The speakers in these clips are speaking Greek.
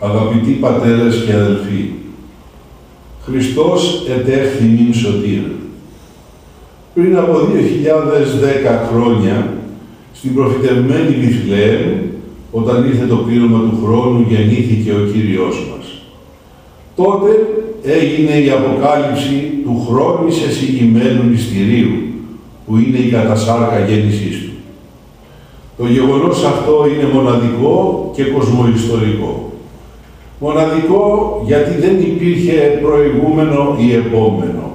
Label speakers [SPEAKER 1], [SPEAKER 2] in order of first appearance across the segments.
[SPEAKER 1] Αγαπητοί πατέρες και αδελφοί, Χριστός ετέχθη μην σωτήρ. Πριν από 2010 χρόνια, στην προφητευμένη Βιθλεέμ, όταν ήρθε το πλήρωμα του χρόνου, γεννήθηκε ο Κύριος μας. Τότε έγινε η αποκάλυψη του χρόνης εισηγημένου μυστηρίου, που είναι η κατασάρκα γέννησής του. Το γεγονός αυτό είναι μοναδικό και κοσμοϊστορικό. Μοναδικό γιατί δεν υπήρχε προηγούμενο ή επόμενο.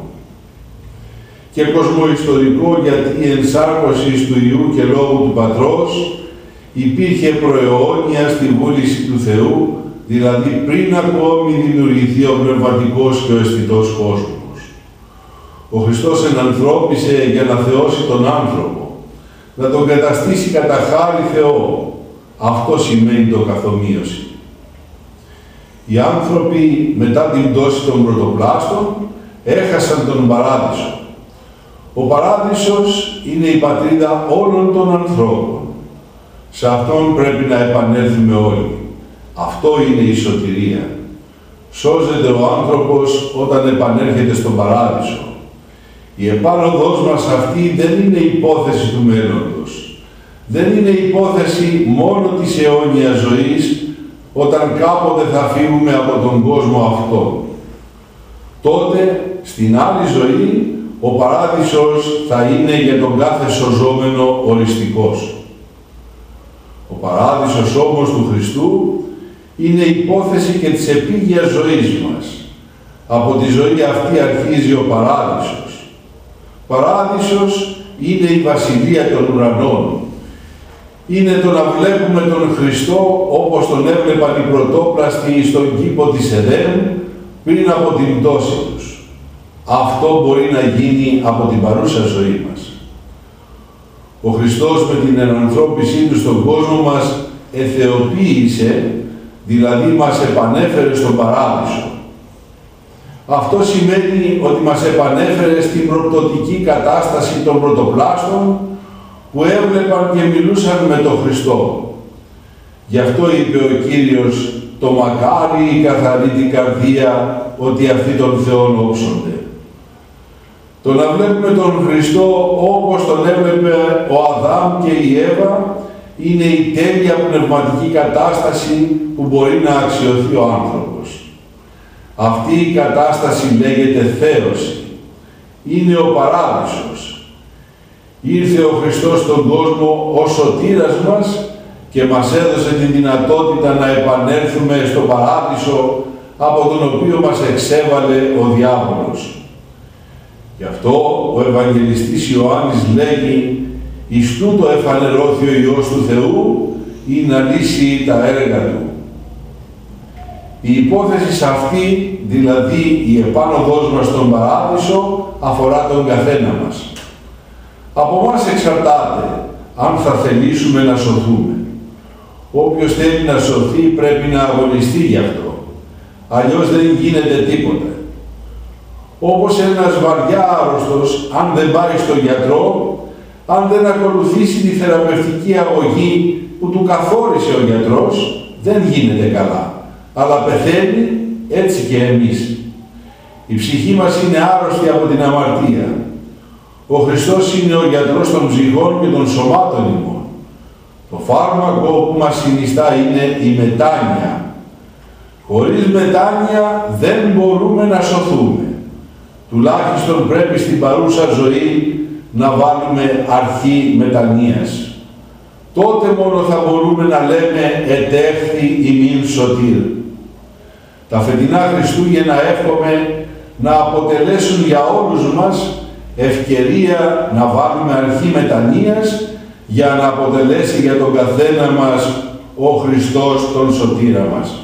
[SPEAKER 1] Και κοσμοϊστορικό γιατί η ενσάρκωση του Υιού και Λόγου του Πατρός υπήρχε προαιώνια στη βούληση του Θεού, δηλαδή πριν ακόμη δημιουργηθεί ο πνευματικός και ο αισθητός κόσμος. Ο Χριστός ενανθρώπισε για να θεώσει τον άνθρωπο, να τον καταστήσει κατά χάρη Θεό. Αυτό σημαίνει το καθομοίωση. Οι άνθρωποι μετά την πτώση των πρωτοπλάστων έχασαν τον Παράδεισο. Ο Παράδεισος είναι η πατρίδα όλων των ανθρώπων. Σε αυτόν πρέπει να επανέλθουμε όλοι. Αυτό είναι η σωτηρία. Σώζεται ο άνθρωπος όταν επανέρχεται στον Παράδεισο. Η επάνωδός μας αυτή δεν είναι υπόθεση του μέλλοντος. Δεν είναι υπόθεση μόνο της αιώνιας ζωής, όταν κάποτε θα φύγουμε από τον κόσμο αυτόν. Τότε, στην άλλη ζωή, ο Παράδεισος θα είναι για τον κάθε σωζόμενο οριστικός. Ο Παράδεισος όμως του Χριστού είναι υπόθεση και της επίγειας ζωής μας. Από τη ζωή αυτή αρχίζει ο Παράδεισος. Παράδεισος είναι η βασιλεία των ουρανών. Είναι το να βλέπουμε τον Χριστό όπως τον έβλεπαν οι πρωτόπλαστοι στον κήπο της Εδέμ πριν από την πτώση τους. Αυτό μπορεί να γίνει από την παρούσα ζωή μας. Ο Χριστός με την ενανθρώπισή του στον κόσμο μας εθεοποίησε, δηλαδή μας επανέφερε στον Παράδεισο. Αυτό σημαίνει ότι μας επανέφερε στην προπτωτική κατάσταση των πρωτοπλάστων που έβλεπαν και μιλούσαν με τον Χριστό. Γι' αυτό είπε ο Κύριος, το μακάρι η καθαρή την καρδία, ότι αυτοί τον Θεόν όψονται. Το να βλέπουμε τον Χριστό όπως τον έβλεπε ο Αδάμ και η Εύα είναι η τέλεια πνευματική κατάσταση που μπορεί να αξιωθεί ο άνθρωπος. Αυτή η κατάσταση λέγεται θέωση. Είναι ο Παράδεισος. Ήρθε ο Χριστός στον κόσμο ως σωτήρας μας και μας έδωσε την δυνατότητα να επανέλθουμε στο Παράδεισο από τον οποίο μας εξέβαλε ο διάβολος. Γι' αυτό ο Ευαγγελιστής Ιωάννης λέγει «Εις τούτο εφανερώθη ο Υιός του Θεού ή να λύσει τα έργα Του». Η υπόθεση σε αυτή, δηλαδή η επάνωδός μας στον Παράδεισο, αφορά τον καθένα μας. Από μας εξαρτάται αν θα θελήσουμε να σωθούμε. Όποιος θέλει να σωθεί πρέπει να αγωνιστεί γι' αυτό. Αλλιώς δεν γίνεται τίποτα. Όπως ένας βαριά άρρωστος, αν δεν πάει στον γιατρό, αν δεν ακολουθήσει τη θεραπευτική αγωγή που του καθόρισε ο γιατρός, δεν γίνεται καλά. Αλλά πεθαίνει έτσι και εμείς. Η ψυχή μας είναι άρρωστη από την αμαρτία. Ο Χριστός είναι ο γιατρός των ψυχών και των σωμάτων ημών. Το φάρμακο που μας συνιστά είναι η μετάνοια. Χωρίς μετάνοια δεν μπορούμε να σωθούμε. Τουλάχιστον πρέπει στην παρούσα ζωή να βάλουμε αρχή μετανοίας. Τότε μόνο θα μπορούμε να λέμε «ετέχθη ημίν σωτήρ». Τα φετινά Χριστούγεννα εύχομαι να αποτελέσουν για όλους μας ευκαιρία να βάλουμε αρχή μετανοίας για να αποτελέσει για τον καθένα μας ο Χριστός τον σωτήρα μας.